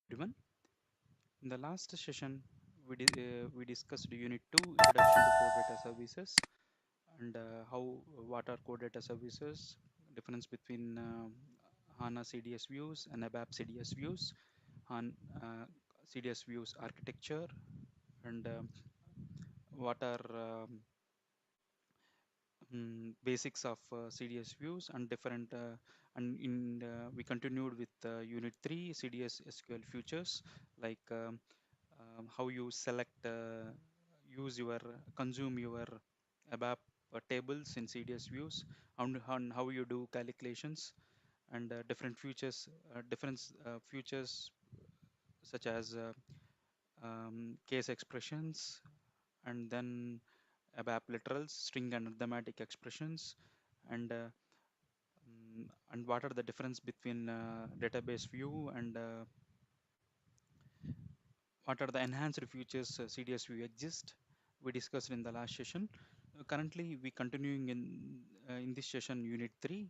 everyone. In the last session, we discussed Unit 2, Introduction to Core Data Services, and how what are core data services, difference between HANA CDS views and ABAP CDS views, Han, CDS views architecture, and what are basics of CDS views and different we continued with Unit 3 CDS SQL features like how you select use your consume your ABAP tables in CDS views and how you do calculations and different features such as case expressions and then ABAP literals, string and arithmetic expressions, and and what are the difference between database view and what are the enhanced features CDS view exist. We discussed in the last session. Currently, we continuing in this session Unit 3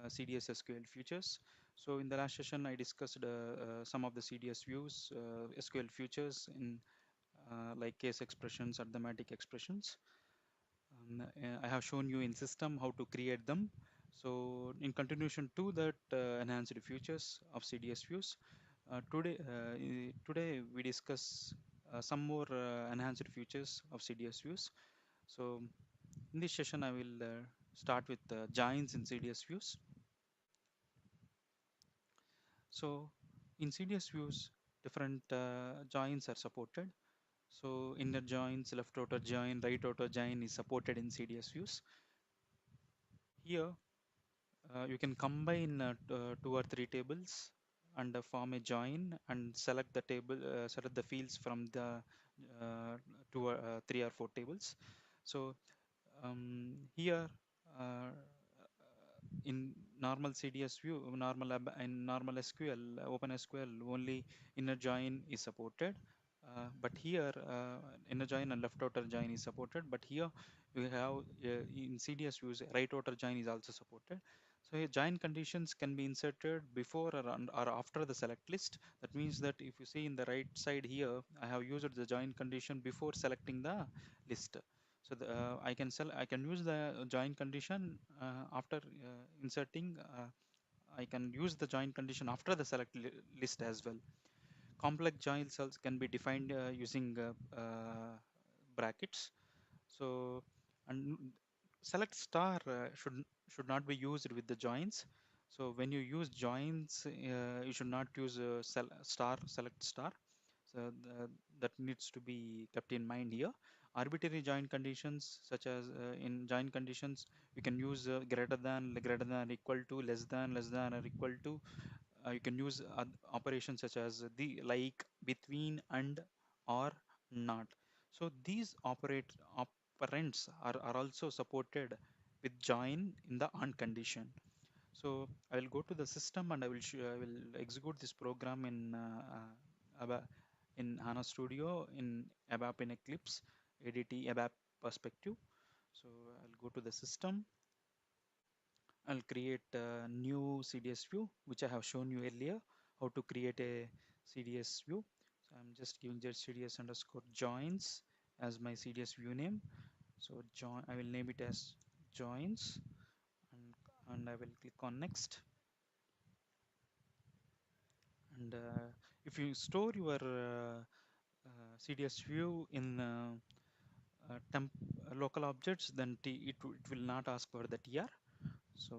CDS SQL features. So in the last session, I discussed some of the CDS views, SQL features in like case expressions, arithmetic expressions. I have shown you in system how to create them. So in continuation to that enhanced features of CDS views, today we discuss some more enhanced features of CDS views. So in this session, I will start with joins in CDS views. So in CDS views, different joins are supported. So inner joins, left outer join, right outer join is supported in CDS views. Here you can combine two or three tables and form a join and select the fields from the three or four tables. So here uh, in normal CDS view, in normal SQL, OpenSQL, only inner join is supported. But here, inner join and left outer join is supported. But here, we have in CDS views, right outer join is also supported. So here, join conditions can be inserted before or after the select list. That means that if you see in the right side here, I have used the join condition before selecting the list. So I can use the join condition after inserting. I can use the join condition after the list as well. Complex join cells can be defined using brackets. So and select star should not be used with the joins. So when you use joins, you should not use select star. So that needs to be kept in mind here. Arbitrary join conditions, such as in join conditions, you can use greater than, equal to, less than, or equal to. You can use operations such as the like, between, and, or, not. So these operands are also supported with join in the on condition. So I will go to the system and I will execute this program in in HANA Studio, in ABAP, in Eclipse, ADT ABAP perspective. So I'll go to the system. I'll create a new CDS view, which I have shown you earlier, how to create a CDS view. So I'm just giving just CDS underscore joins as my CDS view name. So I will name it as joins, and I will click on next. And if you store your CDS view in temp local objects, then it will not ask for the TR. So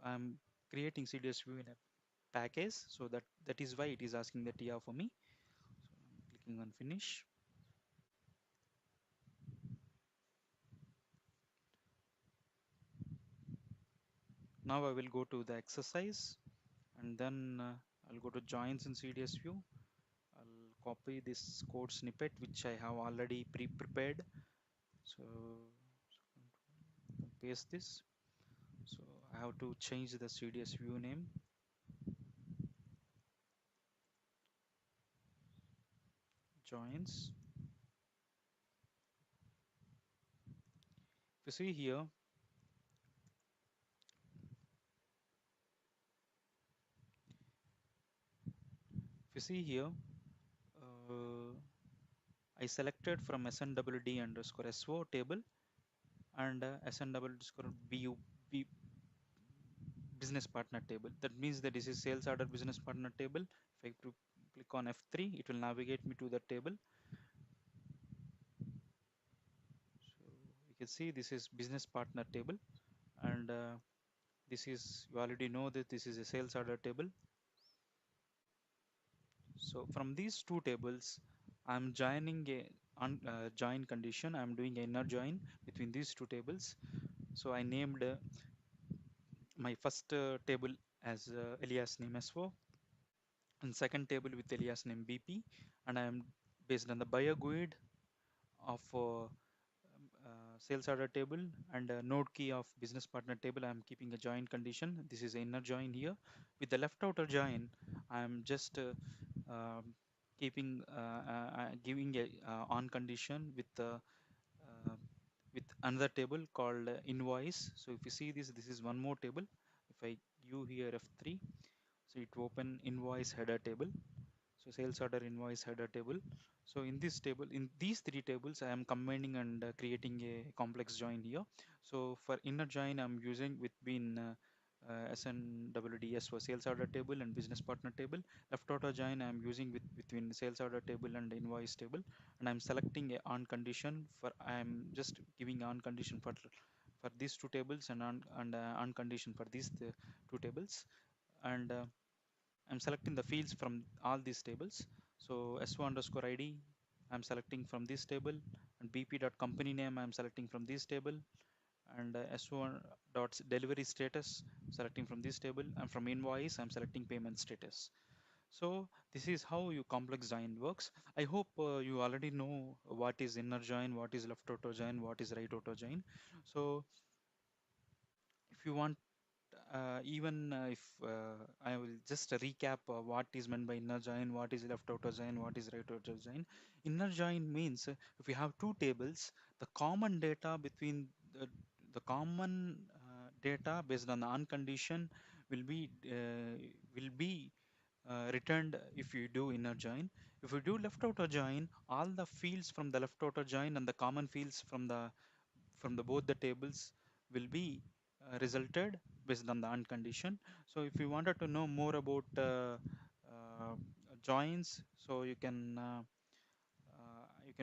I'm creating CDS view in a package, so that is why it is asking the TR for me. So I'm clicking on finish. Now I will go to the exercise, and then I'll go to joins in CDS view. I'll copy this code snippet which I have already pre-prepared. So paste this. So I have to change the CDS view name. Joins. If you see here, you see here, I selected from SNWD underscore SO table and SNW underscore BU business partner table. That means that this is sales order business partner table. If I click on F3, it will navigate me to the table. So you can see this is business partner table, and this is, you already know that this is a sales order table. So from these two tables, I'm joining a join condition. I'm doing an inner join between these two tables. So I named my first table as alias name SO, and second table with alias name BP, and I am based on the buyer GUID of sales order table and node key of business partner table. I'm keeping a join condition. This is inner join here. With the left outer join, I'm just um, keeping giving a on condition uh, with another table called invoice. So if you see this, this is one more table. If I give here F3, so it open invoice header table. So sales order invoice header table. So in this table, in these three tables, I am combining and creating a complex join here. So for inner join, I'm using with bin SNWDS for sales order table and business partner table. Left outer join, I'm using with between sales order table and invoice table, and I'm selecting a on condition for, I'm just giving on condition for these two tables and on condition for these two tables, and I'm selecting the fields from all these tables. So SO underscore ID, I'm selecting from this table, and BP.company name, I'm selecting from this table, and SO dot delivery status, selecting from this table, and from invoice, I'm selecting payment status. So this is how your complex join works. I hope you already know what is inner join, what is left outer join, what is right outer join. So if you want, even if I will just recap what is meant by inner join, what is left outer join, what is right outer join. Inner join means if you have two tables, the common data between the common data based on the uncondition will be returned if you do inner join. If you do left outer join, all the fields from the left outer join and the common fields from the both the tables will be resulted based on the uncondition. So if you wanted to know more about uh, joins, so you can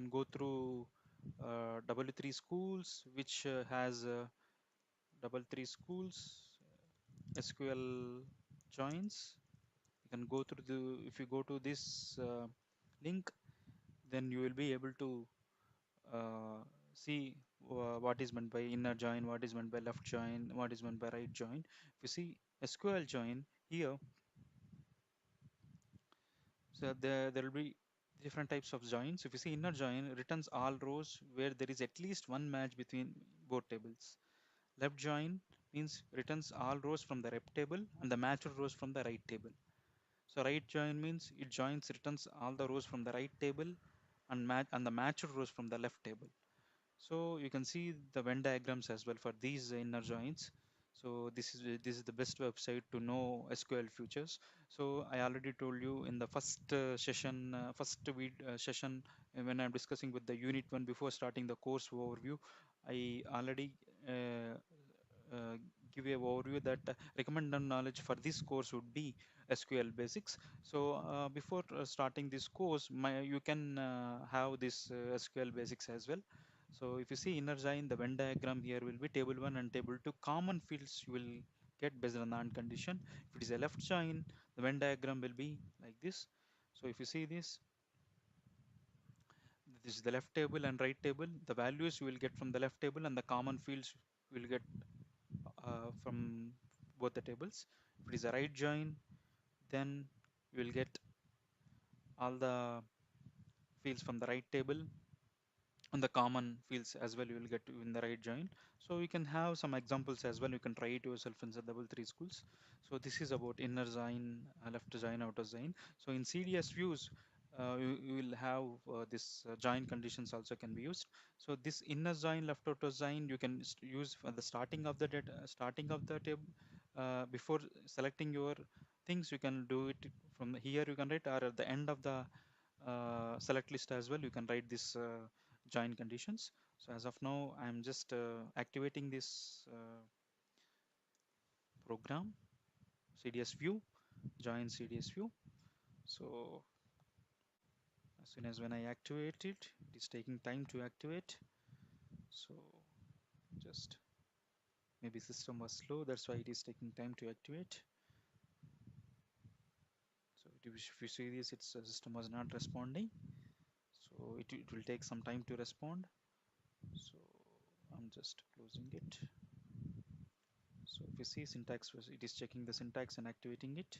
go through W3 schools, which has W3 schools SQL joins. You can go through the, if you go to this link, then you will be able to uh, see what is meant by inner join, what is meant by left join, what is meant by right join. If you see SQL join here, so there will be different types of joins. If you see inner join returns all rows where there is at least one match between both tables. Left join means returns all rows from the rep table and the matched rows from the right table. So right join means it joins returns all the rows from the right table and the matched rows from the left table. So you can see the Venn diagrams as well for these inner joins. So this is the best website to know SQL features. So I already told you in the first session when I'm discussing with the unit one before starting the course overview, I already uh, uh, give a overview that recommended knowledge for this course would be SQL basics. So before starting this course, you can have this SQL basics as well. So if you see inner join, the Venn diagram here will be table 1 and table 2 common fields you will get based on the AND condition. If it is a left join, the Venn diagram will be like this. So if you see this is the left table and right table. The values you will get from the left table and the common fields you will get from both the tables. If it is a right join, then you will get all the fields from the right table and the common fields as well you will get in the right join. So you can have some examples as well. You can try it yourself in the W3 schools. So this is about inner join, left join, outer join. So in CDS views, you will have this join conditions also can be used. So this inner join, left outer join, you can use for the starting of the data, starting of the table before selecting your things you can do it from here. You can write, or at the end of the select list as well, you can write this join conditions. So as of now, I'm just activating this program, CDS view, join CDS view. So as soon as when I activate it, it is taking time to activate. So just maybe system was slow, that's why it is taking time to activate. So if you see this, its system was not responding. So it will take some time to respond. So I'm just closing it. So if you see syntax, it is checking the syntax and activating it.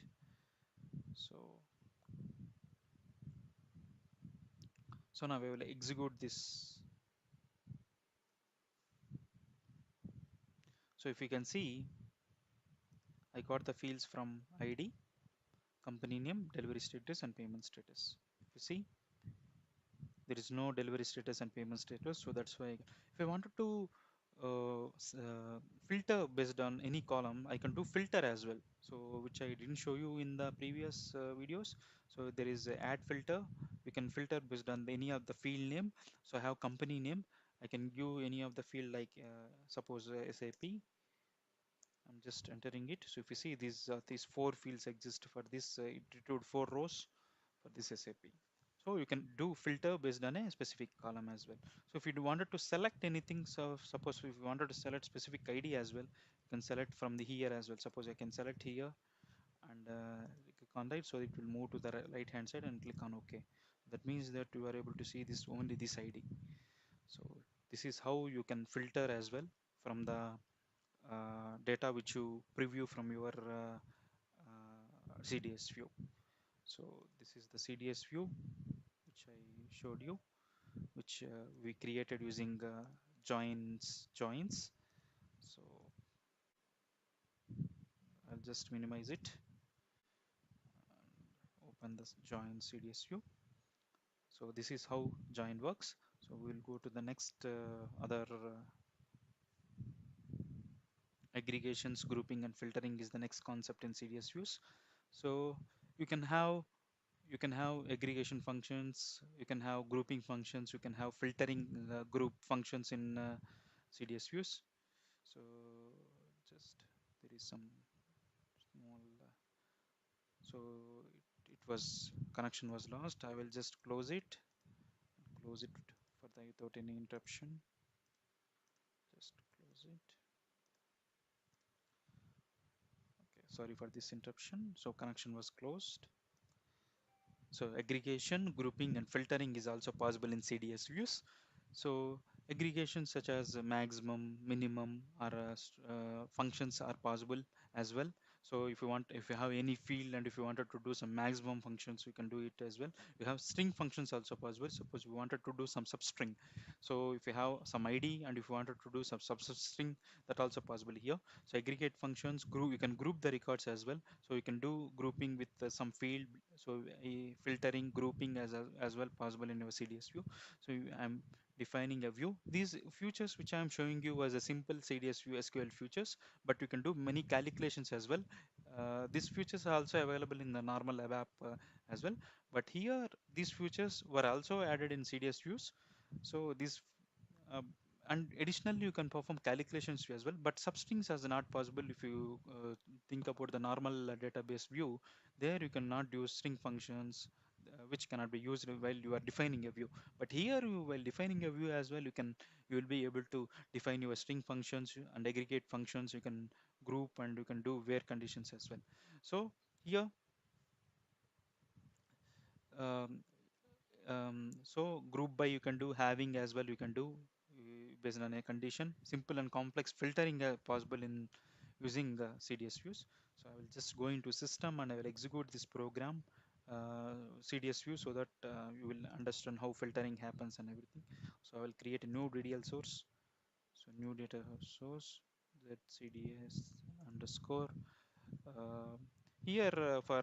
So now we will execute this. So if you can see, I got the fields from ID, company name, delivery status, and payment status. If you see, there is no delivery status and payment status. So that's why if I wanted to filter based on any column, I can do filter as well. So which I didn't show you in the previous videos. So there is a add filter. We can filter based on any of the field name. So I have company name. I can give any of the field like suppose SAP. I'm just entering it. So if you see these four fields exist for this, it include 4 rows for this SAP. So you can do filter based on a specific column as well. So if you wanted to select anything, so suppose if you wanted to select specific ID as well, you can select from the here as well. Suppose I can select here and click on that, so it will move to the right hand side and click on OK. That means that you are able to see this only this ID. So this is how you can filter as well from the data which you preview from your CDS view. So this is the CDS view which I showed you, which we created using joins. So I'll just minimize it and open this join CDS view. So this is how join works. So we'll go to the next other aggregations, grouping, and filtering is the next concept in CDS views. So you can have aggregation functions, you can have grouping functions, you can have filtering group functions in CDS views. So just there is some small so it was connection was lost. I will just close it for the without any interruption. Just close it. Okay, sorry for this interruption. So connection was closed. So aggregation, grouping, and filtering is also possible in CDS views. So aggregations such as maximum, minimum, or functions are possible as well. So if you have any field and if you wanted to do some maximum functions, you can do it as well. You have string functions also possible. Suppose you wanted to do some substring. So if you have some ID and if you wanted to do some substring, that also possible here. So aggregate functions, you can group the records as well. So you can do grouping with some field. So filtering, grouping as well possible in your CDS view. So I'm defining a view. These features which I am showing you as a simple CDS view SQL features, but you can do many calculations as well. These features are also available in the normal web app as well. But here, these features were also added in CDS views. So these uh, and additionally, you can perform calculations as well. But substrings is not possible if you think about the normal database view. There you cannot use string functions which cannot be used while you are defining a view. But here, while defining a view as well, you will be able to define your string functions and aggregate functions. You can group and you can do where conditions as well. So here, um, so group by you can do, having as well you can do based on a condition. Simple and complex filtering possible in using CDS views. So I will just go into system and I will execute this program CDS view so that you will understand how filtering happens and everything. So I will create a new DDL source. So new data source ZCDS underscore. Uh, Here for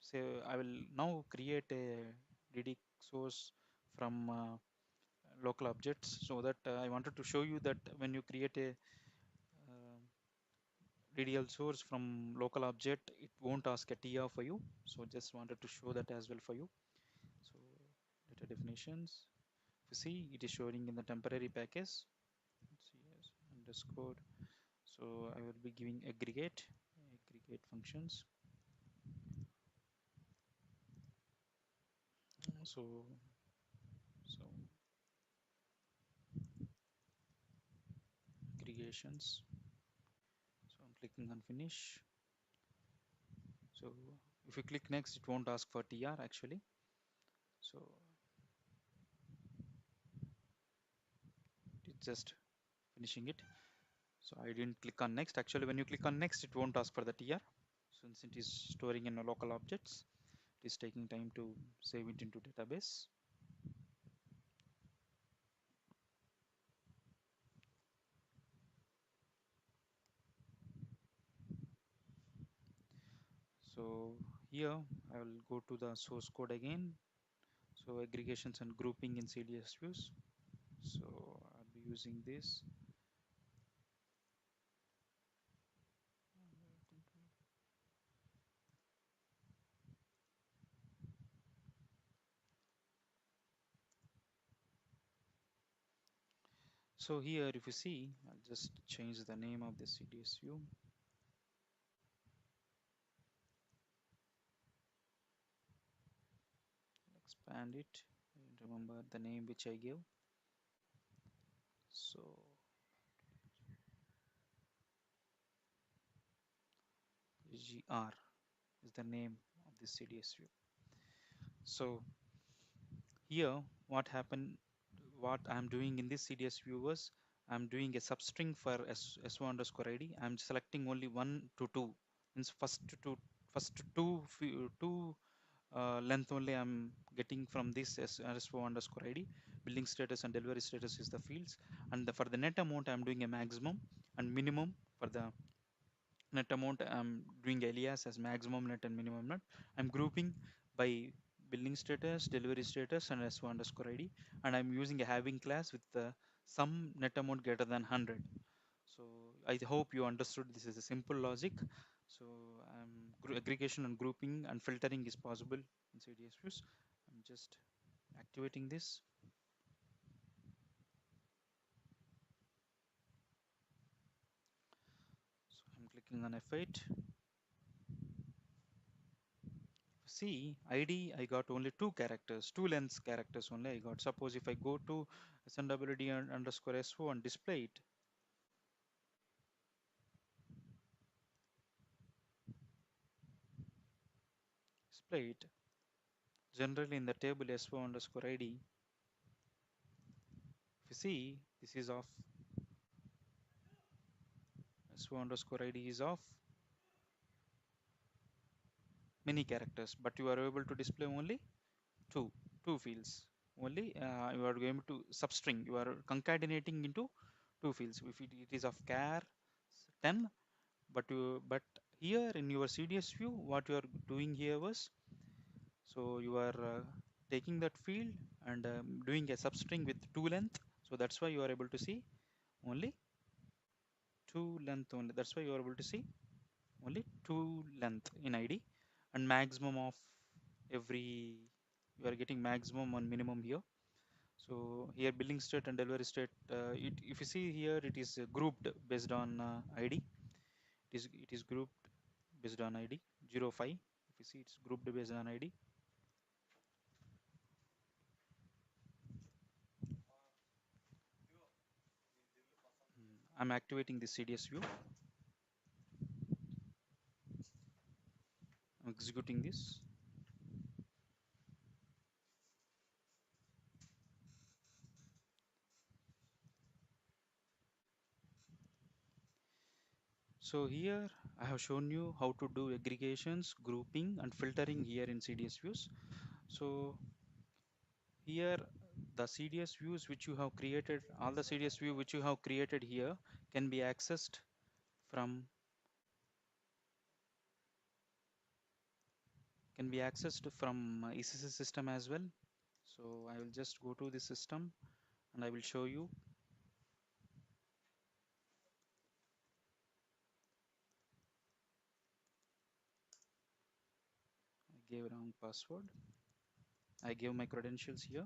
say I will now create a DD source from local objects so that I wanted to show you that when you create a uh, DDL source from local object, it won't ask a TR for you. So just wanted to show that as well for you. So data definitions, if you see, it is showing in the temporary package. CS underscore. So I will be giving aggregate functions. So aggregations. So I'm clicking on finish. So if you click next, it won't ask for TR actually. So it's just finishing it. So I didn't click on next. Actually, when you click on next, it won't ask for the TR. Since it is storing in a local objects, it is taking time to save it into database. So here I will go to the source code again. So aggregations and grouping in CDS views. So I'll be using this. So here, if you see, I'll just change the name of the CDS view. Expand it. Remember the name which I gave. So GR is the name of the CDS view. So here, what I'm doing in this CDS view was I'm doing a substring for S1 underscore ID. I'm selecting only 1 to 2. Means first two length only I'm getting from this S4 underscore ID. Billing status and delivery status is the fields. And for the net amount, I'm doing a maximum and minimum. For the net amount, I'm doing alias as maximum net and minimum net. I'm grouping by billing status, delivery status, and S1 underscore ID. And I'm using a having class with some net amount greater than 100. So I hope you understood this is a simple logic. So aggregation and grouping and filtering is possible in CDS views. I'm just activating this. So I'm clicking on F8. See, ID, I got only two characters, two lengths characters only I got. Suppose if I go to SNWD underscore SO and display it, generally in the table SO underscore ID, if you see, this is of SO underscore ID is of many characters, but you are able to display only two, two fields. Only you are going to substring, you are concatenating into two fields. If it is of char 10, but here in your CDS view, what you are doing here was, so you are taking that field and doing a substring with two length. So that's why you are able to see only two length only. That's why you are able to see only two length in ID and maximum of every, you are getting maximum and minimum here. So here billing state and delivery state, if you see here, it is grouped based on ID. It is grouped based on ID 05. If you see, it's grouped based on ID. I'm activating the CDS view. I'm executing this. So here I have shown you how to do aggregations, grouping and filtering here in CDS views. So here the CDS views which you have created, all the CDS view which you have created here can be accessed from ECC system as well. So I will just go to the system and I will show you. gave wrong password. I gave my credentials here.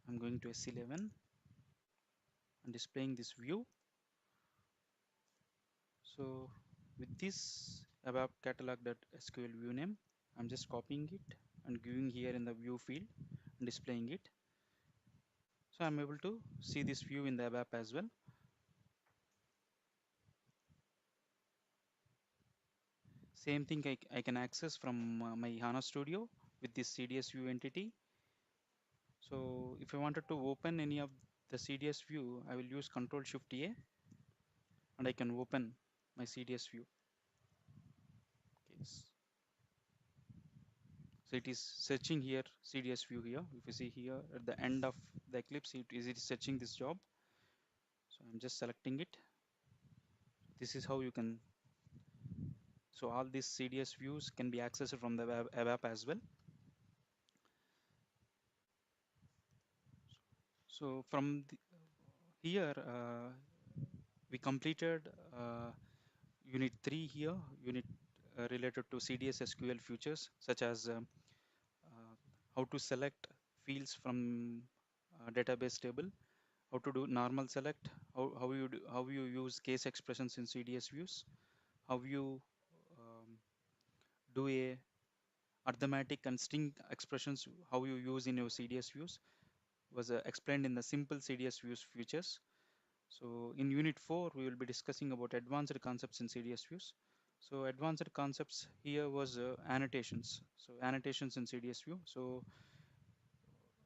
I'm going to S11 and displaying this view. So with this ABAP catalog.sql view name, I'm just copying it and giving here in the view field and displaying it. So I'm able to see this view in the ABAP as well. Same thing I can access from my HANA Studio with this CDS view entity. So if I wanted to open any of the CDS view, I will use Control Shift A and I can open my CDS view. Okay. So it is searching here CDS view here. If you see here at the end of the Eclipse, it is searching this job. So I'm just selecting it. This is how you can. So all these CDS views can be accessed from the web app as well. So from here, we completed unit 3 here, unit related to CDS SQL features, such as how to select fields from database table, how to do normal select, how you use case expressions in CDS views, how you do a arithmetic and string expressions, how you use in your CDS views was explained in the simple CDS views features. So in unit 4, we will be discussing about advanced concepts in CDS views. So advanced concepts here was annotations. So annotations in CDS view. So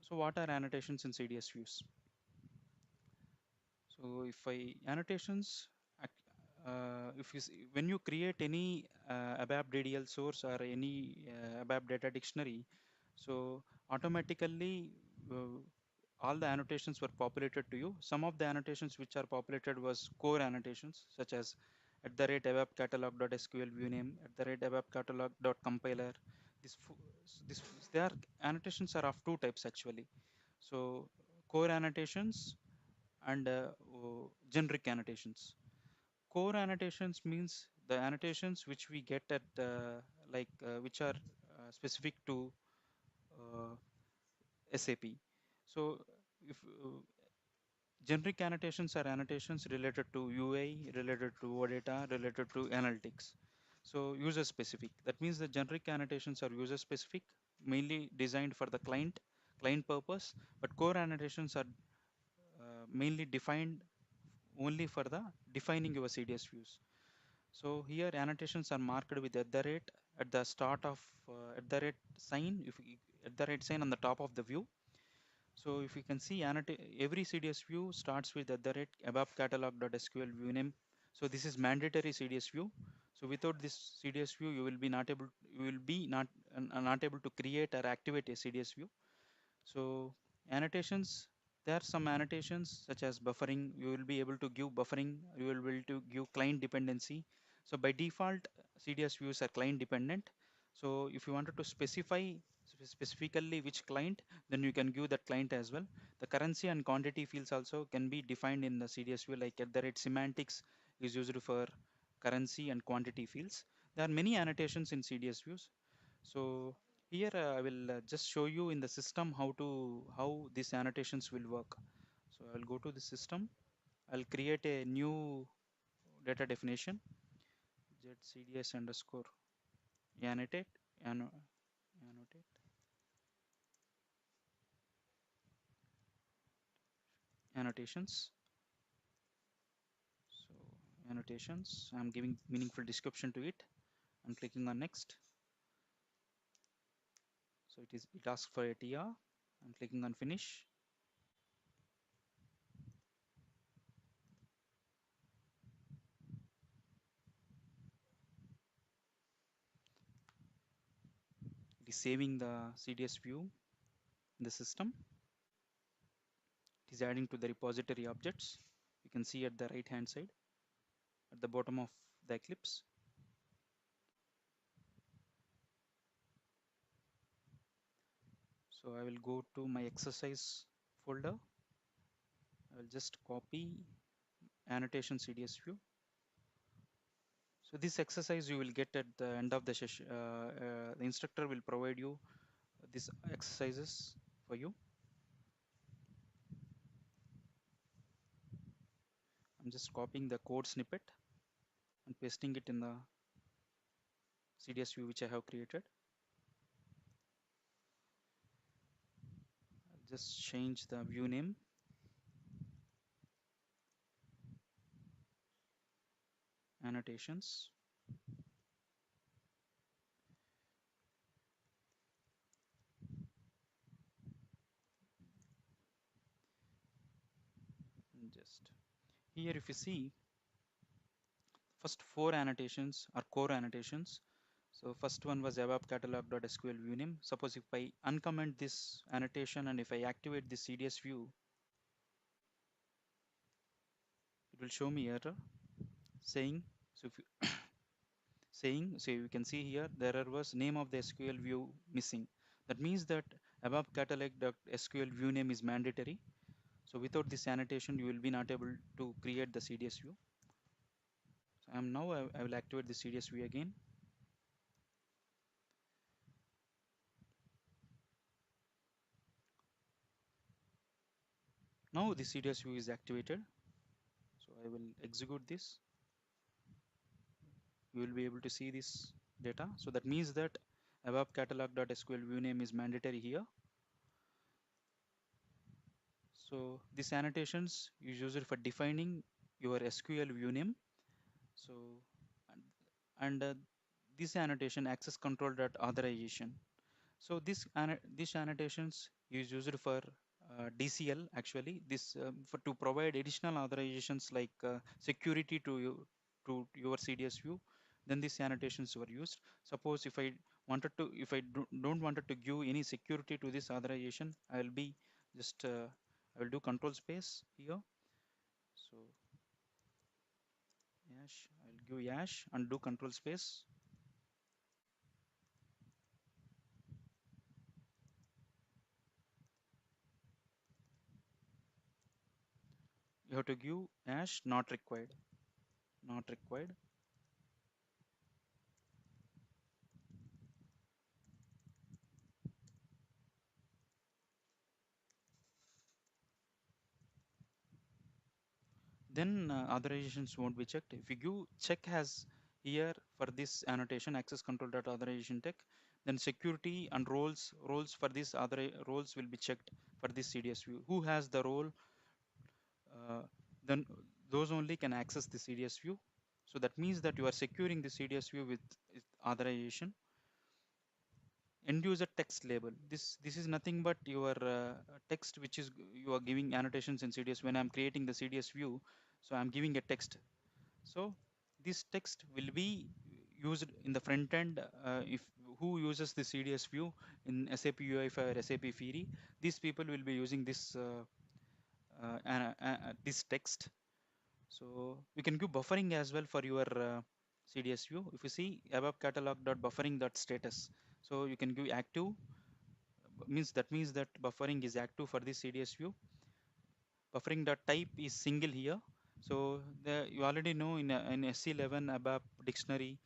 what are annotations in CDS views? So if I annotations, if you see, when you create any ABAP DDL source or any ABAP data dictionary, so automatically uh, all the annotations were populated to you. Some of the annotations which are populated was core annotations, such as at the rate ABAP catalog.sql view name, at the rate ABAP catalog.compiler. This, this, there annotations are of two types actually. So core annotations and generic annotations. Core annotations means the annotations which we get at which are specific to SAP. So if generic annotations are annotations related to UI, related to OData, related to analytics. So user specific. That means the generic annotations are user specific, mainly designed for the client purpose, but core annotations are mainly defined only for the defining your CDS views. So here annotations are marked with at the rate at the start of at the rate sign, if at the rate sign on the top of the view. So if you can see every CDS view starts with at the rate above catalog.sql view name. So this is mandatory CDS view. So without this CDS view, you will be not able to create or activate a CDS view. So annotations, there are some annotations such as buffering. You will be able to give buffering. You will be able to give client dependency. So by default, CDS views are client dependent. So if you wanted to specify specifically which client, then you can give that client as well. The currency and quantity fields also can be defined in the CDS view, like at the rate semantics is used for currency and quantity fields. There are many annotations in CDS views. So here I will just show you in the system how these annotations will work. So I'll go to the system. I'll create a new data definition ZCDS underscore annotate annotate annotations. So annotations. I'm giving meaningful description to it. I'm clicking on next. So it asks for a TR. I'm clicking on finish. It is saving the CDS view in the system. is adding to the repository objects. You can see at the right hand side at the bottom of the Eclipse. So I will go to my exercise folder. I will just copy annotation CDS view. So this exercise you will get at the end of the session. The instructor will provide you these exercises for you. I'm just copying the code snippet and pasting it in the CDS view which I have created. I'll just change the view name. Annotations. And just here if you see, first four annotations are core annotations. So first one was above catalog.sql view name. Suppose if I uncomment this annotation and if I activate the CDS view, it will show me error saying, so if you saying, so you can see here, the error was name of the SQL view missing. That means that above catalog.sql view name is mandatory. So without this annotation, you will be not able to create the CDS view. So I will activate the CDS view again. Now the CDS view is activated. So I will execute this. You will be able to see this data. So that means that above catalog.sql view name is mandatory here. So these annotations you use it for defining your SQL view name. So and this annotation access control dot authorization. So these annotations is used for DCL actually. This for to provide additional authorizations like security to your CDS view. Then these annotations were used. Suppose if I don't wanted to give any security to this authorization, I will be just I will do control space here. So yash, I will give yash and do control space. You have to give hash not required, not required. Then authorizations won't be checked. If you give check has here for this annotation access control dot authorization check, then security and roles for this other roles will be checked for this CDS view. Who has the role? Uh, then those only can access the CDS view. So that means that you are securing the CDS view with authorization. End user text label. This is nothing but your text which is you are giving annotations in CDS. When I'm creating the CDS view, so I'm giving a text. So this text will be used in the front end. If who uses the CDS view in SAP UI5 or SAP Fiori, these people will be using this text. So we can give buffering as well for your CDS view. If you see above catalog.buffering.status, so you can give active means that buffering is active for the CDS view. Buffering dot type is single here. So you already know in SC11 ABAP dictionary,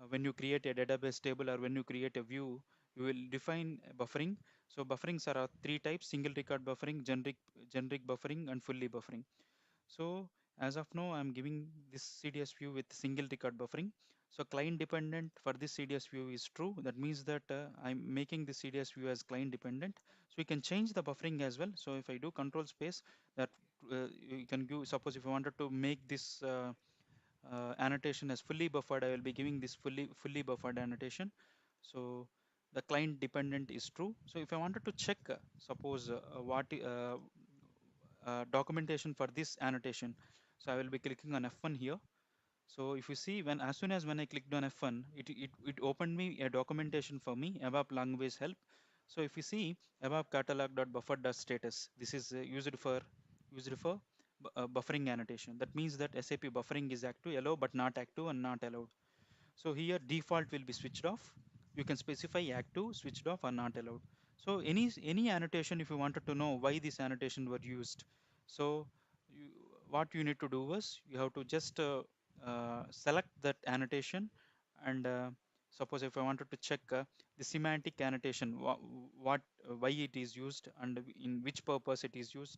when you create a database table or when you create a view, you will define buffering. So bufferings are three types: single record buffering, generic buffering, and fully buffering. So as of now, I'm giving this CDS view with single record buffering. So client dependent for this CDS view is true. That means that I'm making the CDS view as client dependent. So you can change the buffering as well. So if I do control space, that you can give, suppose if I wanted to make this annotation as fully buffered, I will be giving this fully buffered annotation. So the client dependent is true. So if I wanted to check, suppose documentation for this annotation. So I will be clicking on F1 here. So if you see when as soon as when I clicked on F1, it opened me a documentation for me ABAP language help. So if you see ABAP catalog.buffer.status, this is used for used for buffering annotation. That means that SAP buffering is active, allow but not active and not allowed. So here default will be switched off. You can specify active, switched off or not allowed. So any annotation, if you wanted to know why this annotation were used, so you, what you need to do was you have to just select that annotation and suppose if I wanted to check the semantic annotation, why it is used and in which purpose it is used.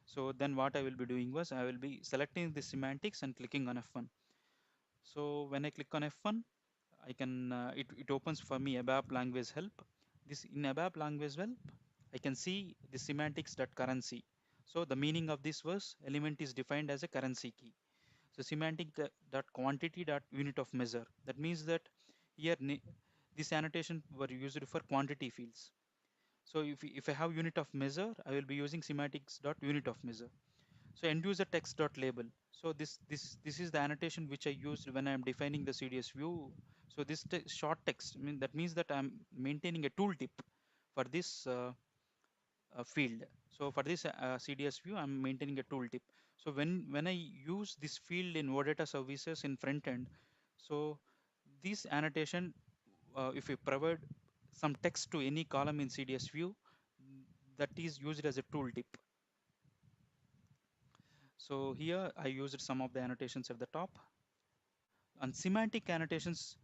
So then what I will be doing was I will be selecting the semantics and clicking on F1. So when I click on F1, I can it opens for me ABAP language help. This in ABAP language help, I can see the semantics dot currency. So the meaning of this was element is defined as a currency key. So semantic dot quantity dot unit of measure. That means that here this annotation were used for quantity fields. So if I have unit of measure, I will be using semantics dot unit of measure. So end user text dot label. So this is the annotation which I used when I am defining the CDS view. So this short text, I mean that means that I'm maintaining a tooltip for this field. So for this CDS view, I'm maintaining a tooltip. So when I use this field in OData services in front end, so this annotation, if you provide some text to any column in CDS view, that is used as a tooltip. So here I used some of the annotations at the top, and semantic annotations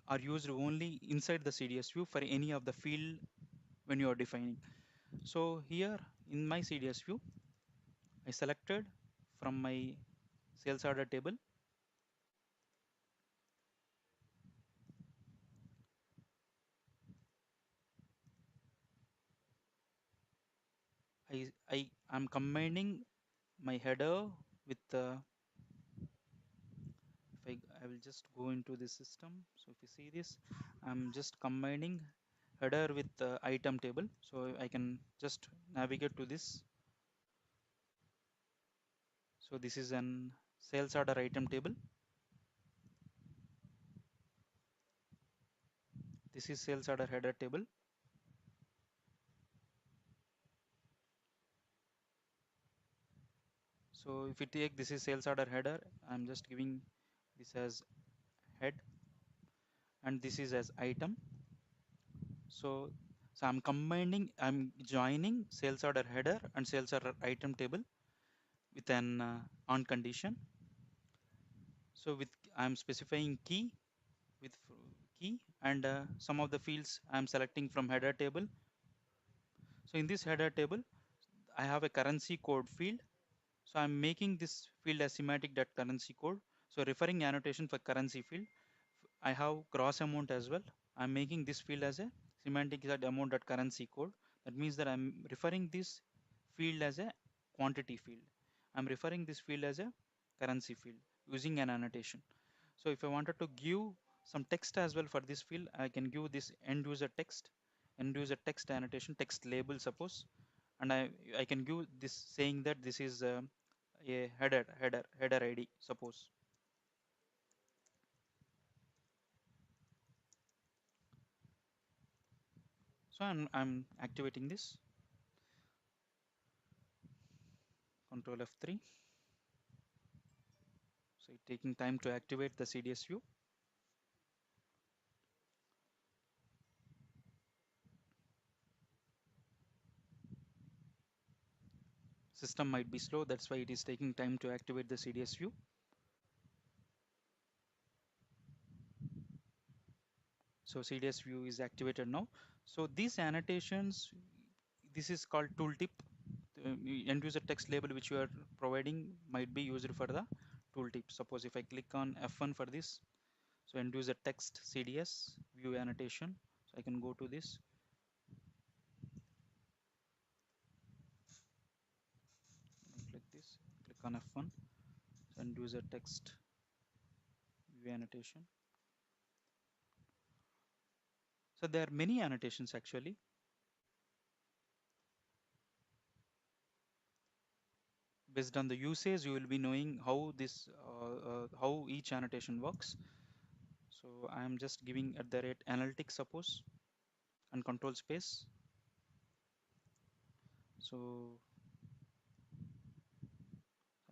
are used only inside the CDS view for any of the field when you are defining. So here in my CDS view, I selected from my sales order table. I am combining my header with the, I will just go into the system. So if you see this, I'm just combining header with the item table. So I can just navigate to this. So this is an sales order item table. This is sales order header table. So if you take this is sales order header, I'm just giving this as head and this is as item. So I'm combining, I'm joining sales order header and sales order item table with an on condition. So with I'm specifying key with key and some of the fields I'm selecting from header table. So in this header table, I have a currency code field. So I'm making this field as semantic dot currency code. So referring annotation for currency field, I have gross amount as well. I'm making this field as a semantic dot amount dot currency code. That means that I'm referring this field as a quantity field. I'm referring this field as a currency field using an annotation. So if I wanted to give some text as well for this field, I can give this end user text annotation, text label suppose, and I can give this saying that this is a header ID suppose. So I'm activating this. Control F3. So it's taking time to activate the CDS view. System might be slow, that's why it is taking time to activate the CDS view. So CDS view is activated now. So these annotations, this is called tooltip. End user text label which you are providing might be used for the tooltip. Suppose if I click on F1 for this, so end user text CDS view annotation. So I can go to this. Click this, click on F1, so end user text view annotation. So there are many annotations actually. Based on the usage, you will be knowing how this, how each annotation works. So I am just giving at the rate analytics suppose and control space. So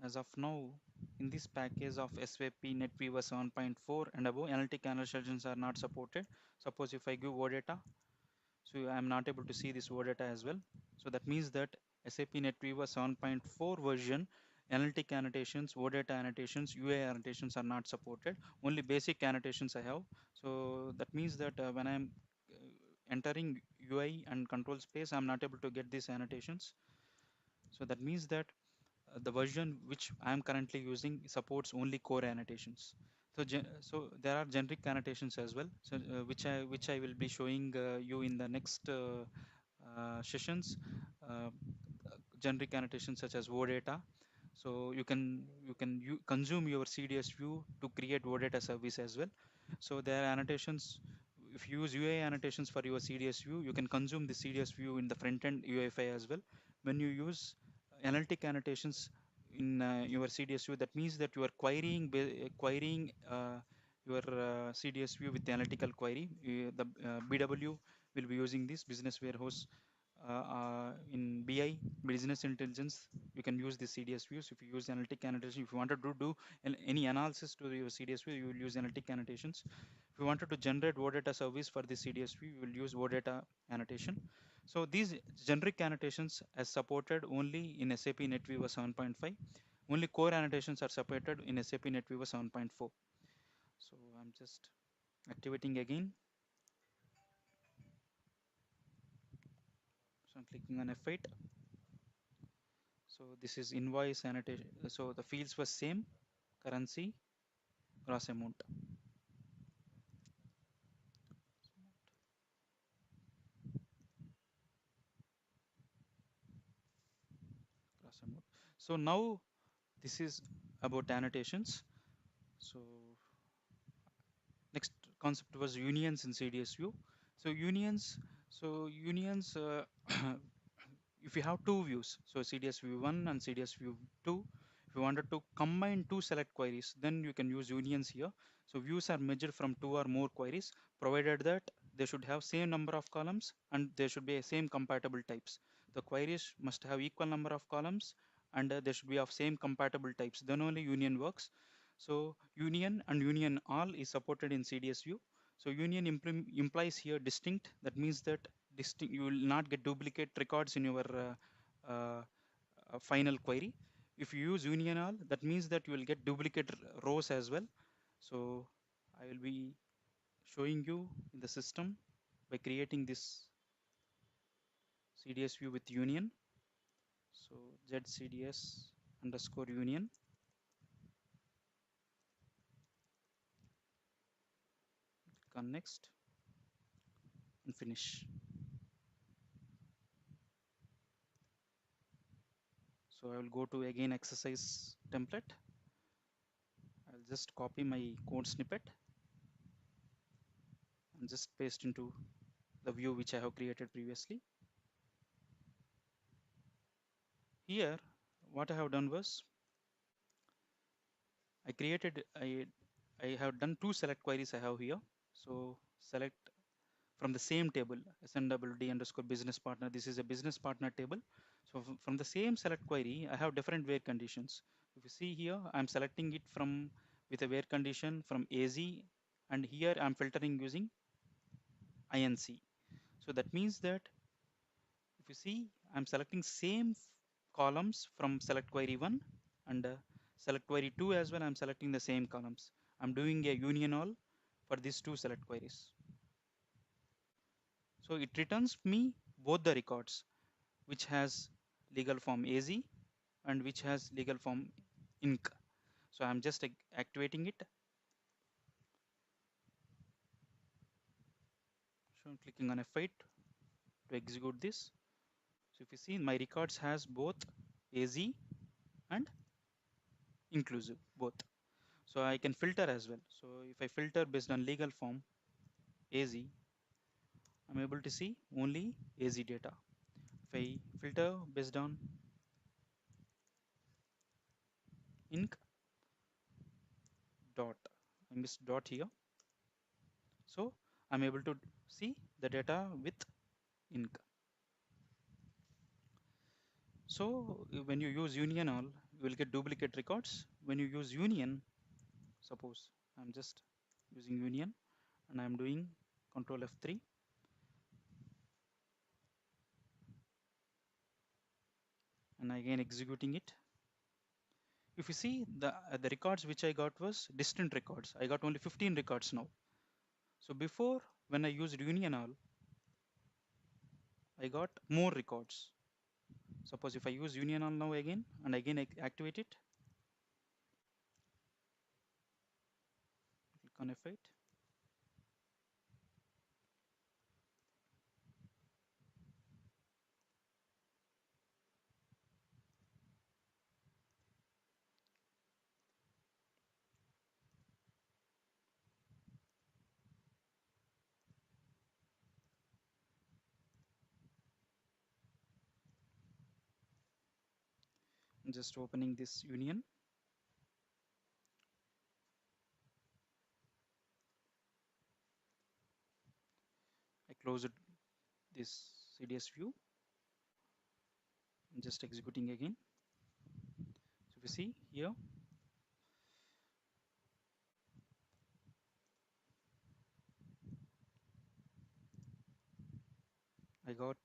as of now, in this package of SVP NetWeaver 7.4 and above, analytic annotations are not supported. Suppose if I give OData, so I'm not able to see this OData as well. So that means that SAP NetWeaver 7.4 version, analytic annotations, OData annotations, UI annotations are not supported. Only basic annotations I have. So that means that when I'm entering UI and control space, I'm not able to get these annotations. So that means that the version which I am currently using supports only core annotations. So, so there are generic annotations as well. So which I will be showing you in the next sessions. Uh, Generic annotations such as OData. So you consume your CDS view to create OData service as well. So there are annotations. If you use UI annotations for your CDS view, you can consume the CDS view in the front end UEFI as well. When you use analytic annotations in your CDS view, that means that you are querying your CDS view with the analytical query. The BW will be using this business warehouse in BI, business intelligence. You can use the CDS views. If you use analytic annotation, if you wanted to do any analysis to your CDS view, you will use analytic annotations. If you wanted to generate OData service for the CDS view, you will use OData annotation. So these generic annotations are supported only in SAP NetWeaver 7.5. Only core annotations are supported in SAP NetWeaver 7.4. So I'm just activating again. So I'm clicking on F8. So this is invoice annotation. So the fields were same, currency, gross amount. Gross amount. So now this is about annotations. So next concept was unions in CDS view. So unions, if you have two views, so CDS view 1 and CDS view 2, if you wanted to combine two select queries, then you can use unions here. So views are measured from two or more queries, provided that they should have same number of columns and they should be same compatible types. The queries must have equal number of columns and they should be of same compatible types. Then only union works. So union and union all is supported in CDS view. So union implies here distinct. That means that distinct, you will not get duplicate records in your final query. If you use union all, that means that you will get duplicate rows as well. So I will be showing you in the system by creating this CDS view with union. So ZCDS underscore union, click on next and finish. So I will go to again exercise template. I'll just copy my code snippet and just paste into the view which I have created previously. Here, what I have done was I have done two select queries I have here. So select from the same table, SNWD underscore business partner. This is a business partner table. So from the same select query, I have different where conditions. If you see here, I'm selecting it from with a where condition from AZ, and here I'm filtering using INC. So that means that if you see, I'm selecting same columns from select query 1 and select query 2 as well. I'm selecting the same columns. I'm doing a union all for these two select queries. So it returns me both the records which has legal form AZ and which has legal form INC. So I'm just activating it. So I'm clicking on F8 to execute this. So if you see, my records has both AZ and inclusive, both. So I can filter as well. So if I filter based on legal form AZ, I'm able to see only AZ data. If I filter based on INC dot, I missed dot here. So I'm able to see the data with INC. So when you use union all, you will get duplicate records. When you use union, suppose I'm just using union and I'm doing control F3 and again executing it. If you see the records which I got was distant records. I got only 15 records now. So before, when I used union all, I got more records. Suppose if I use union all now again and again activate it, click on F8, I'm just opening this union. I closed this CDS view. I'm just executing again. So if you see here, I got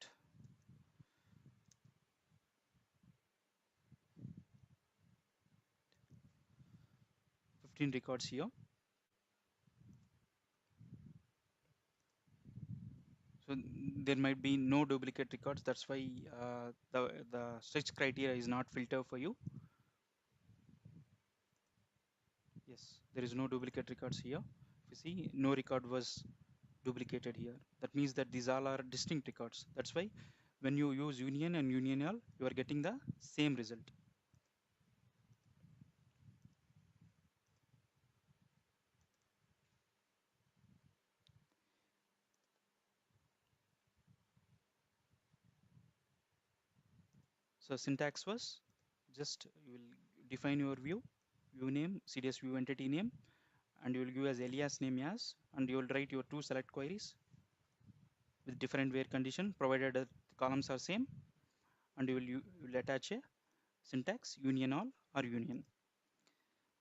15 records here. So there might be no duplicate records. That's why the search criteria is not filter for you. Yes, there is no duplicate records here. If you see, no record was duplicated here. That means that these all are distinct records. That's why when you use union and union all, you are getting the same result. So syntax was just you will define your view name, CDS view entity name, and you will give as alias name as, and you will write your two select queries with different where condition provided that the columns are same, and you will attach a syntax union all or union.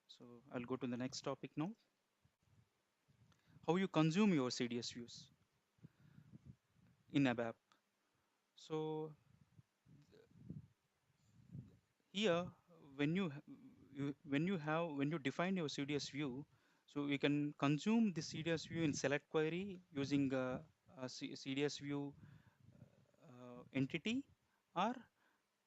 So I'll go to the next topic now. How you consume your CDS views in ABAP. So here, when when you define your CDS view, so you can consume the CDS view in select query using CDS view entity or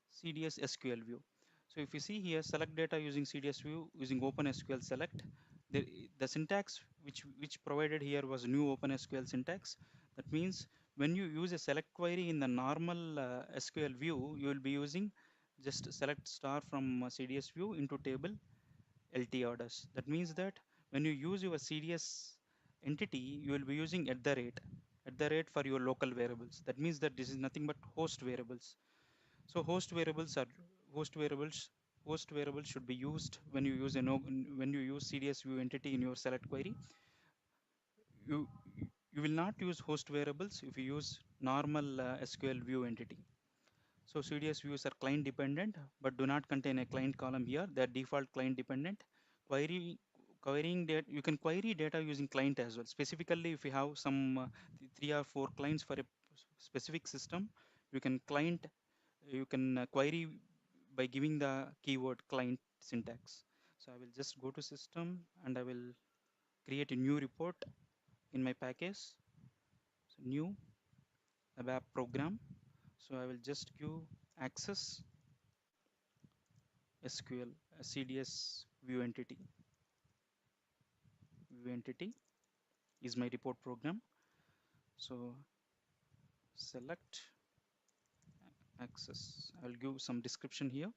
CDS SQL view. So if you see here, select data using CDS view using OpenSQL select, the, the syntax which provided here was new OpenSQL syntax. That means when you use a select query in the normal SQL view, you will be using just select star from CDS view into table LT orders. That means that when you use your CDS entity, you will be using at the rate for your local variables. That means that this is nothing but host variables. So host variables host variables should be used when you use when you use CDS view entity in your select query. You you will not use host variables if you use normal SQL view entity. So CDS views are client dependent but do not contain a client column here. They're default client dependent. Query Querying data, you can query data using client as well. Specifically, if you have some 3 or 4 clients for a specific system, you can query by giving the keyword client syntax. So I will just go to system and I will create a new report in my package. So new ABAP program. So I will just give access SQL CDS view entity is my report program. So select access. I'll give some description here.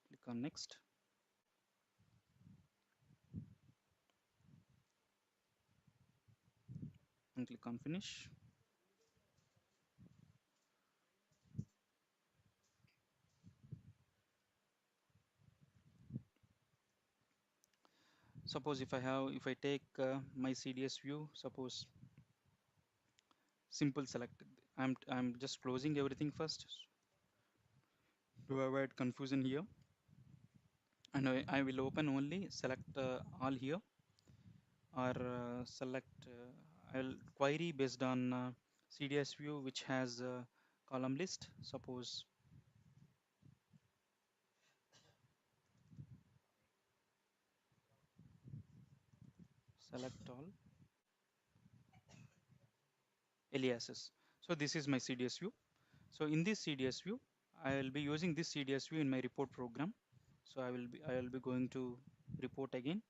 Click on next. And click on finish. Suppose if I take my CDS view, suppose simple select. I'm just closing everything first. To avoid confusion here, and I will open only select all here, or select I'll query based on CDS view which has column list. Suppose select all aliases. So this is my CDS view. So in this CDS view, I will be using this CDS view in my report program. So I will be going to report again,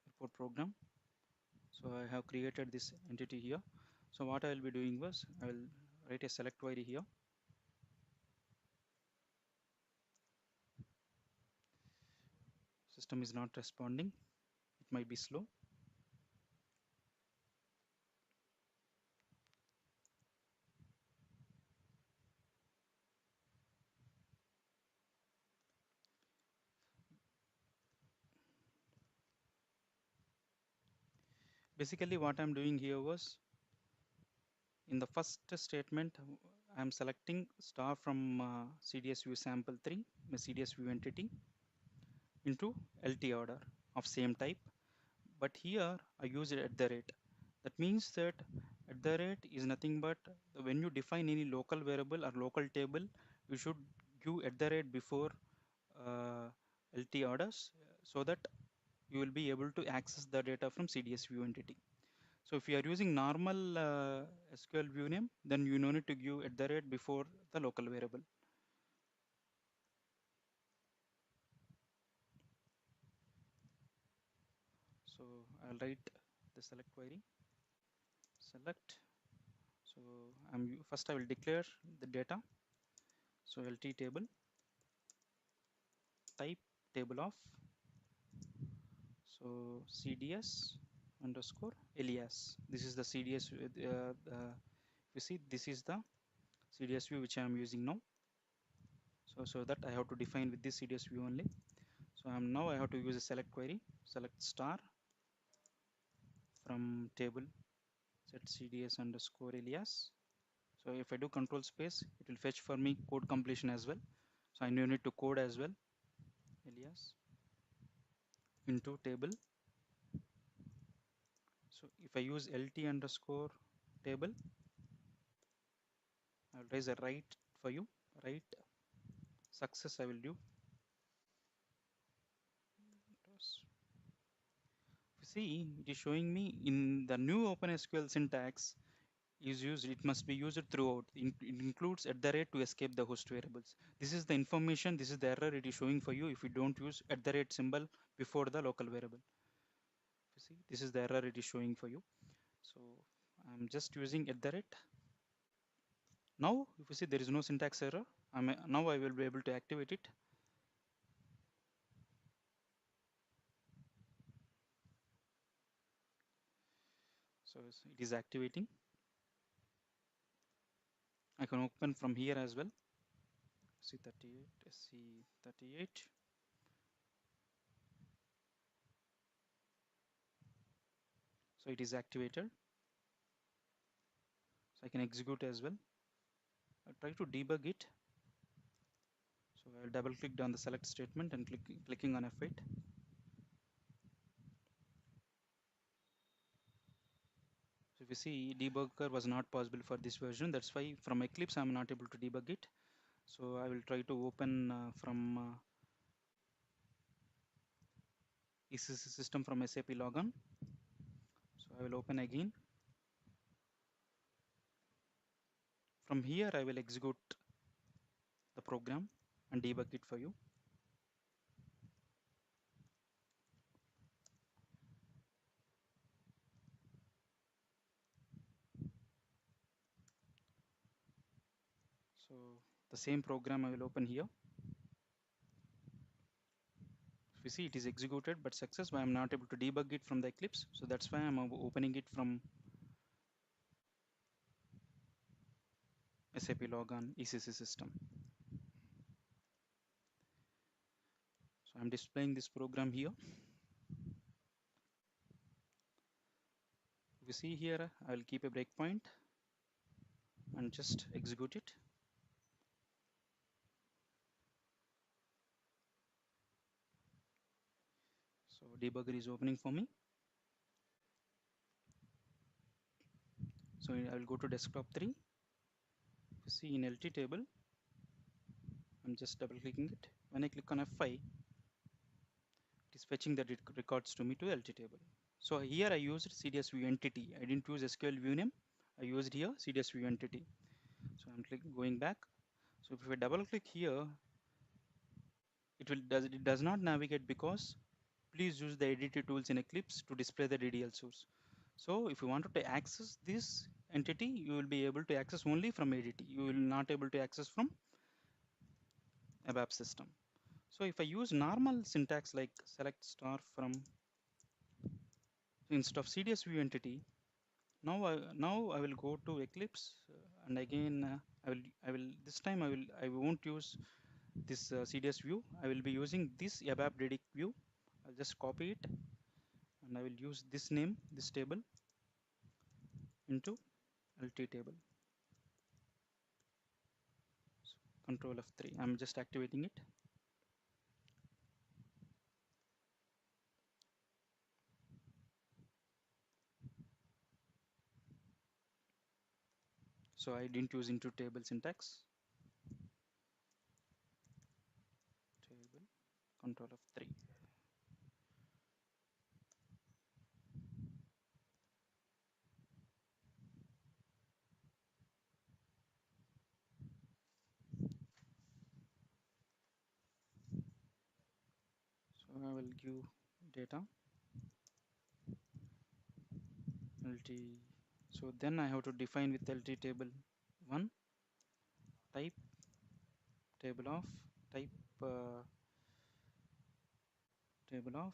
report program. So I have created this entity here. So what I will be doing was I will write a select query here. System is not responding. It might be slow. Basically, what I'm doing here was in the first statement, I'm selecting star from CDS view sample 3, my CDS view entity, into LT order of same type. But here I use it at the rate. That means that at the rate is nothing but when you define any local variable or local table, you should give at the rate before uh, LT orders so that you will be able to access the data from CDS view entity. So if you are using normal SQL view name, then you no need to give at the rate before the local variable. So I'll write the select query, select. So first I will declare the data. So LT table, type table of, so CDS underscore alias. This is the CDS. You see, this is the CDS view which I am using now. So that I have to define with this CDS view only. So now I have to use a select query, select star from table set CDS underscore alias. So if I do control space, it will fetch for me code completion as well. So I need to code as well, alias into table. So if I use LT underscore table, I will raise a write for you, write success I will do. See, it is showing me in the new OpenSQL syntax is used, it must be used throughout. It includes at the rate to escape the host variables. This is the information, this is the error it is showing for you if you don't use at the rate symbol before the local variable. You see, this is the error it is showing for you. So I'm just using at the rate. Now, if you see there is no syntax error, now I will be able to activate it. So it is activating. I can open from here as well. C38, SC38. So it is activated. So I can execute as well. I'll try to debug it. So I'll double click on the select statement and clicking on F8. So if you see, debugger was not possible for this version. That's why from Eclipse I'm not able to debug it. So I will try to open from ECC system from SAP logon. So I will open again. From here I will execute the program and debug it for you. So the same program I will open here. If you see, it is executed but success, but I'm not able to debug it from the Eclipse. So that's why I'm opening it from SAP logon ECC system. So I'm displaying this program here. If you see here, I will keep a breakpoint and just execute it. So debugger is opening for me. So I will go to desktop 3. See in LT table, I'm just double clicking it. When I click on F5, it is fetching the records to me to LT table. So here I used CDS view entity. I didn't use SQL view name. I used here CDS view entity. So I'm going back. So if I double click here, it does not navigate because please use the editor tools in Eclipse to display the DDL source. So if you wanted to access this entity, you will be able to access only from ADT. You will not able to access from ABAP system. So if I use normal syntax like select star from instead of CDS view entity, now I will go to Eclipse and again I will this time I won't use this CDS view. I will be using this ABAP dedic view. I'll just copy it and I will use this name, this table into LT table. So Control F3. I'm just activating it. So I didn't use into table syntax. Table Control F3. So I will give data LT. So then I have to define with LT table 1 type table of type table of.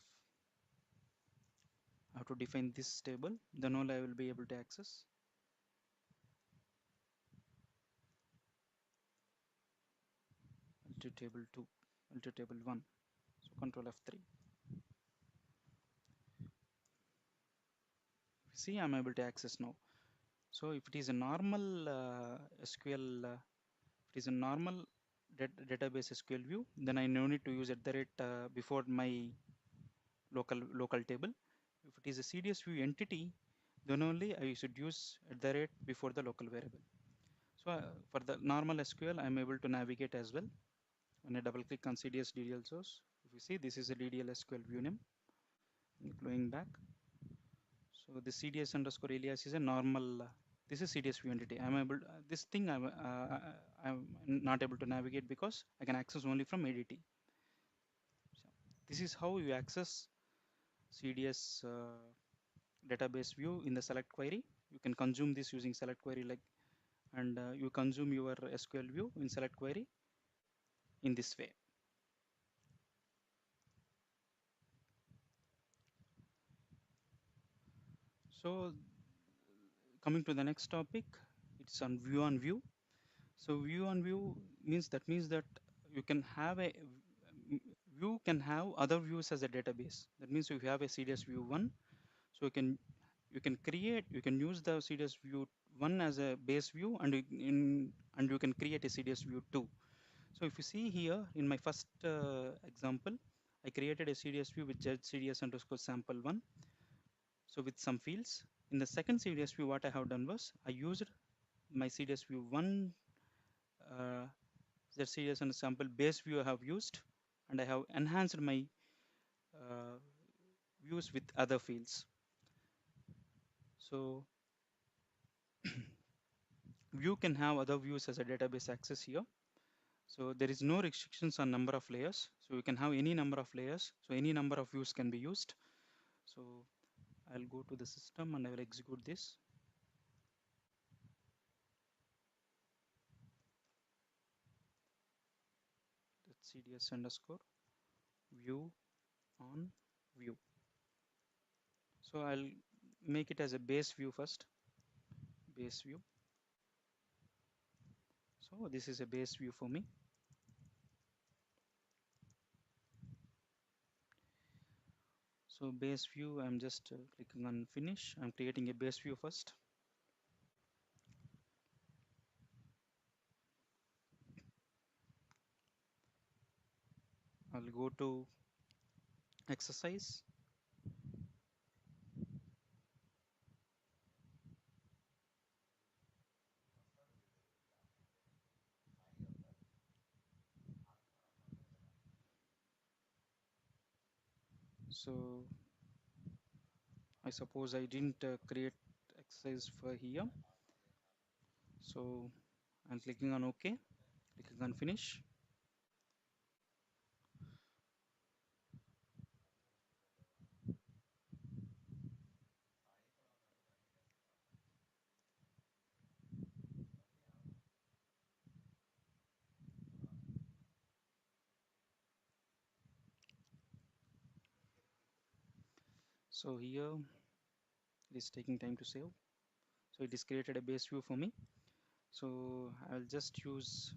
I have to define this table. Then only I will be able to access. LT table 2, LT table 1. So Control F3. See, I'm able to access now. So if it is a normal SQL, it is a normal database SQL view, then I no need to use at the rate before my local table. If it is a CDS view entity, then only I should use at the rate before the local variable. So for the normal SQL, I'm able to navigate as well. When I double click on CDS DDL source, if you see this is a DDL SQL view name. Going back, so the CDS underscore alias is a normal. This is CDS view entity. I'm able. This thing I'm not able to navigate because I can access only from ADT. So this is how you access CDS database view in the select query. You can consume this using select query like, and you consume your SQL view in select query in this way. So coming to the next topic, it's on view. So view means that you can have a view can have other views as a database. That means if you have a CDS view 1, so you can use the CDS view 1 as a base view and you can create a CDS view 2. So if you see here in my first example, I created a CDS view with CDS underscore sample 1. So with some fields. In the second CDS view, what I have done was I used my CDS view 1 uh, the CDS and sample base view I have used, and I have enhanced my uh, views with other fields. So view can have other views as a database access here. So there is no restrictions on number of layers. So you can have any number of layers. So any number of views can be used. So I'll go to the system and I will execute this. That's CDS underscore view on view. So I'll make it as a base view first. Base view. So this is a base view for me. So base view, I'm just clicking on finish. I'm creating a base view first. I'll go to exercise. So I suppose I didn't create exercise for here. So I'm clicking on OK, clicking on finish. So here it is taking time to save. So it is created a base view for me. So I'll just use,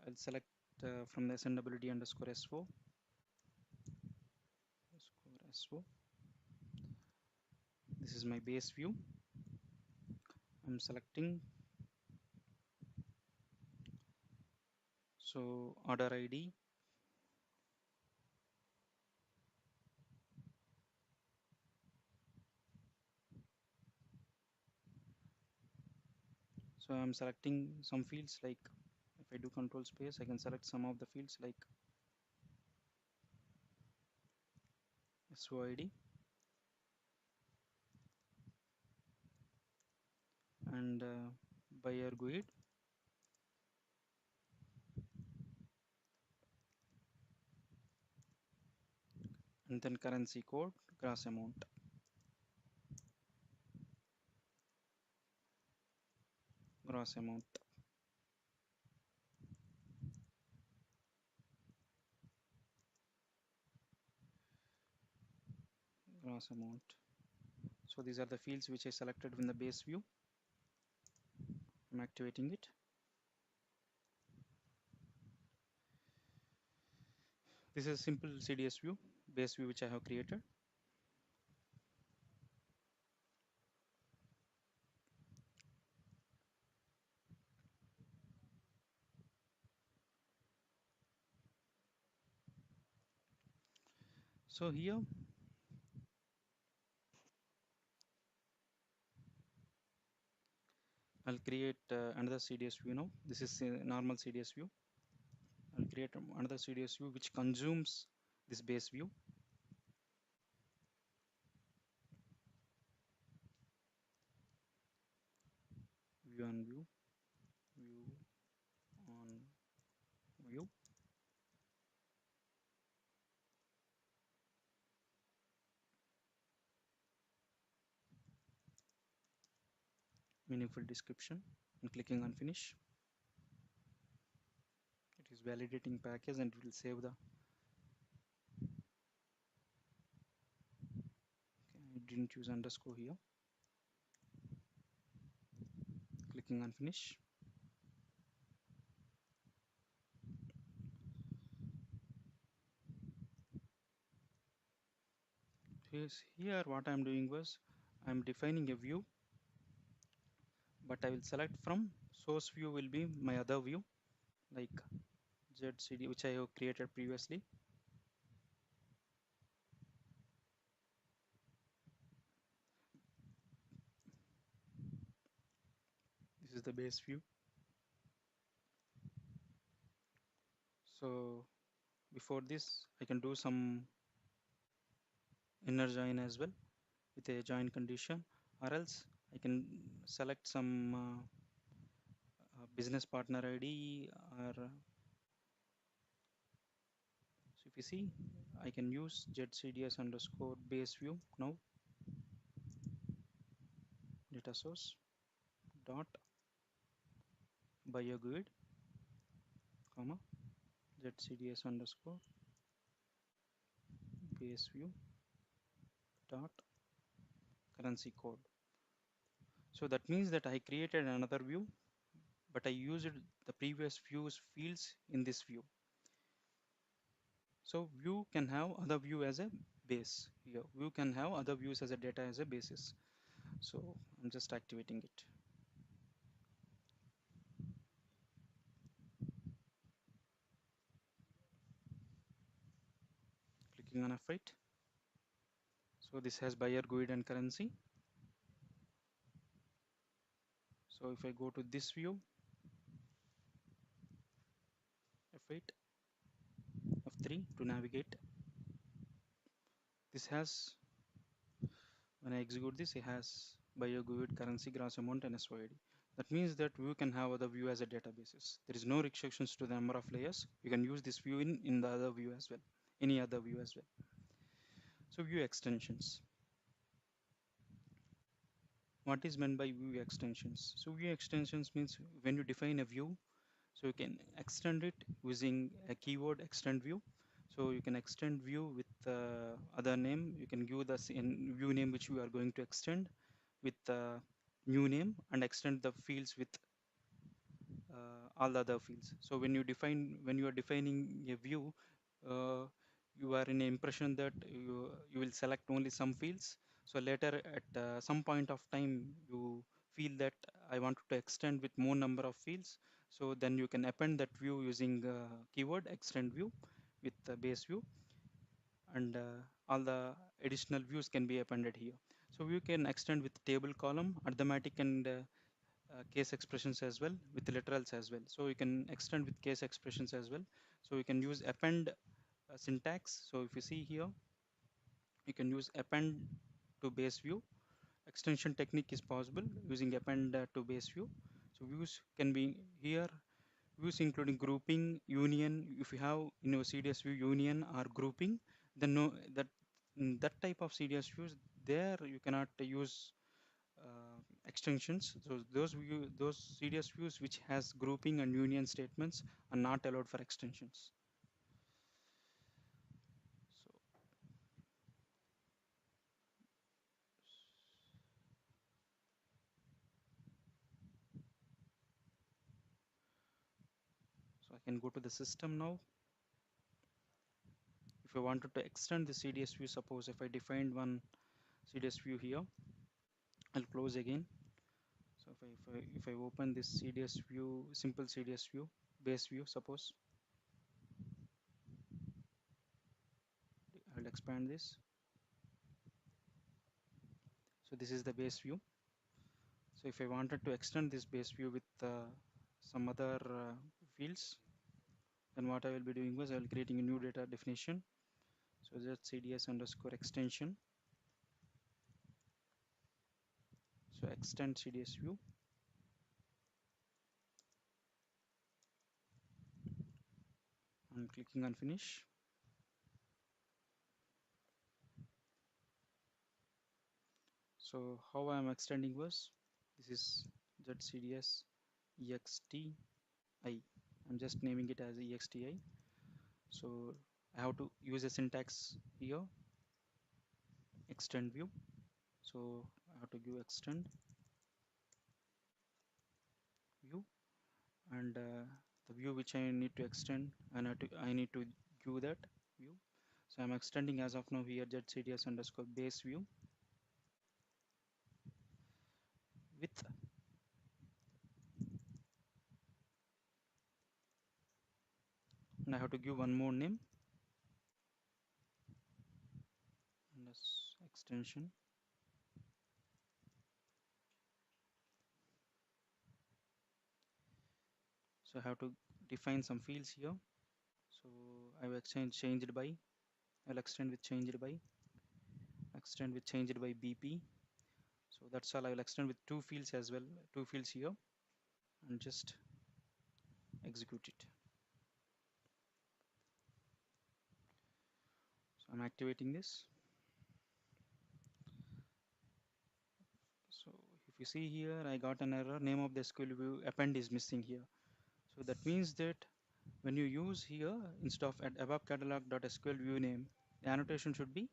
I'll select from the SNWD underscore S4 underscore S4. This is my base view. I'm selecting. So order ID. So I'm selecting some fields, like if I do control space, I can select some of the fields like SOID and buyer GUID, and then currency code, gross amount, gross amount, gross amount. So these are the fields which I selected from the base view. I'm activating it. This is a simple CDS view, base view which I have created. So here I'll create another CDS view now. This is a normal CDS view. I'll create another CDS view which consumes this base view. View on view, view on view. Meaningful description. I'm clicking on finish. It is validating package and it will save the. Okay, I didn't use underscore here. Clicking on finish. Here what I'm doing was I'm defining a view, but I will select from source view will be my other view like ZCD which I have created previously. This is the base view. So before this I can do some inner join as well with a join condition, or else I can select some business partner ID, or so if you see I can use ZCDS underscore base view now, data source dot buyer GUID comma ZCDS underscore base view dot currency code. So that means that I created another view, but I used the previous view's fields in this view. So view can have other view as a base here. View can have other views as a data as a basis. So I'm just activating it. clicking on F8. So this has buyer, GUID and currency. So if I go to this view, F8, F3 to navigate, this has, when I execute this, it has buyer, GUID, currency, gross amount and SYD. That means that view can have other view as a databases. There is no restrictions to the number of layers. You can use this view in the other view as well, any other view as well. So view extensions. What is meant by view extensions? So view extensions means when you define a view, so you can extend it using a keyword extend view. So you can extend view with other name. You can give the view name which we are going to extend with the new name and extend the fields with all the other fields. So when you are defining a view, uh, you are in an impression that you will select only some fields. So later at some point of time, you feel that I want to extend with more number of fields. So then you can append that view using keyword extend view with the base view, and all the additional views can be appended here. So you can extend with table column, arithmetic and case expressions as well, with literals as well. So you can extend with case expressions as well. So you can use append syntax. So if you see here, you can use append to base view. Extension technique is possible using append to base view. So views can be here, views including grouping, union. If you have in your CDS view union or grouping, then no, that type of CDS views, there you cannot use extensions. So those CDS views which has grouping and union statements are not allowed for extensions. So, so I can go to the system now. If I wanted to extend the CDS view, suppose if I defined one CDS view here, I'll close again. So if I open this CDS view, simple CDS view, base view, suppose I'll expand this. So this is the base view. So if I wanted to extend this base view with some other fields, then what I will be doing was I will creating a new data definition. So just CDS underscore extension. So extend CDS view. I'm clicking on finish. So how I am extending was, this is ZCDS EXTI. I'm just naming it as EXTI. So I have to use a syntax here, extend view. So I have to give extend view, and the view which I need to extend, and I need to give that view. So I'm extending as of now here ZCDS underscore base view with, and I have to give one more name, and this extension. So I have to define some fields here. So I will changed by, I'll extend with changed by, extend with changed by BP. So that's all. I will extend with two fields as well, two fields here, and just execute it. So I'm activating this. So if you see here, I got an error, name of the SQL view append is missing here. So that means that when you use here, instead of at above catalog.sql view name, the annotation should be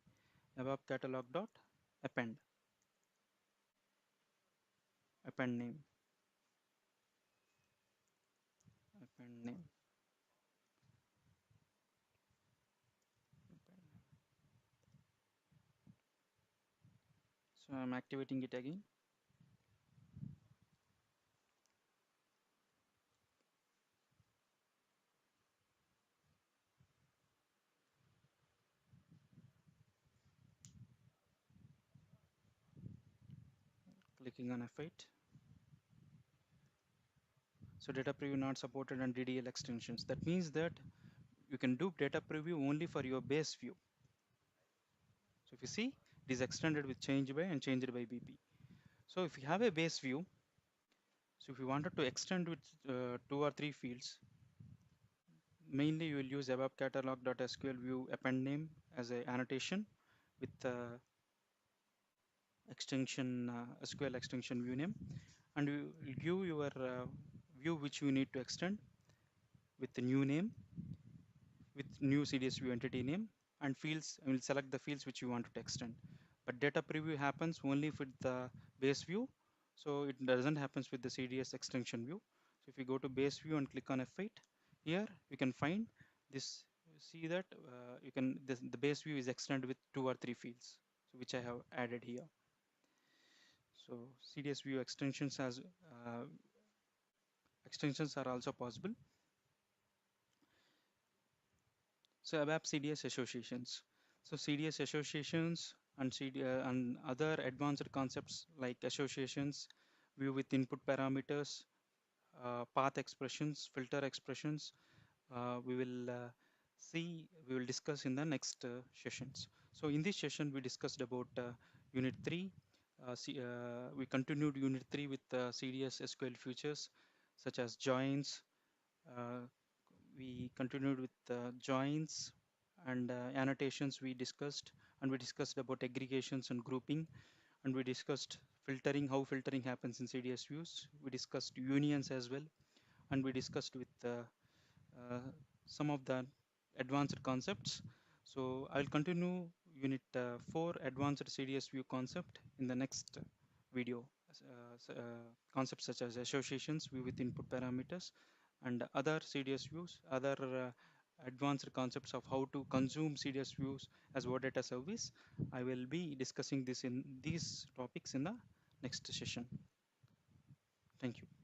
above catalog.append, append name, append name. So I'm activating it again. clicking on F8. So data preview not supported on DDL extensions. That means that you can do data preview only for your base view. So if you see, it is extended with change by and changed by BP. So if you have a base view, so if you wanted to extend with 2 or 3 fields, mainly you will use above catalog.sql view append name as a annotation with extension SQL extension view name, and you will give your view which you need to extend with the new name with new CDS view entity name, and fields. I will select the fields which you want to extend. But data preview happens only with the base view, so it doesn't happens with the CDS extension view. So if you go to base view and click on F8, here you can find this. See that you can the base view is extended with 2 or 3 fields, so which I have added here. So CDS view extensions are also possible. So ABAP CDS associations. So CDS associations and and other advanced concepts like associations, view with input parameters, path expressions, filter expressions. We will discuss in the next sessions. So in this session, we discussed about Unit 3. We continued Unit 3 with CDS SQL features such as joins, uh, we continued with joins and annotations we discussed, and we discussed about aggregations and grouping, and we discussed filtering, how filtering happens in CDS views. We discussed unions as well, and we discussed with uh, some of the advanced concepts. So I'll continue unit 4 advanced CDS view concept in the next video. Concepts such as associations, view with input parameters, and other CDS views, other advanced concepts of how to consume CDS views as OData service. I will be discussing this in these topics in the next session. Thank you.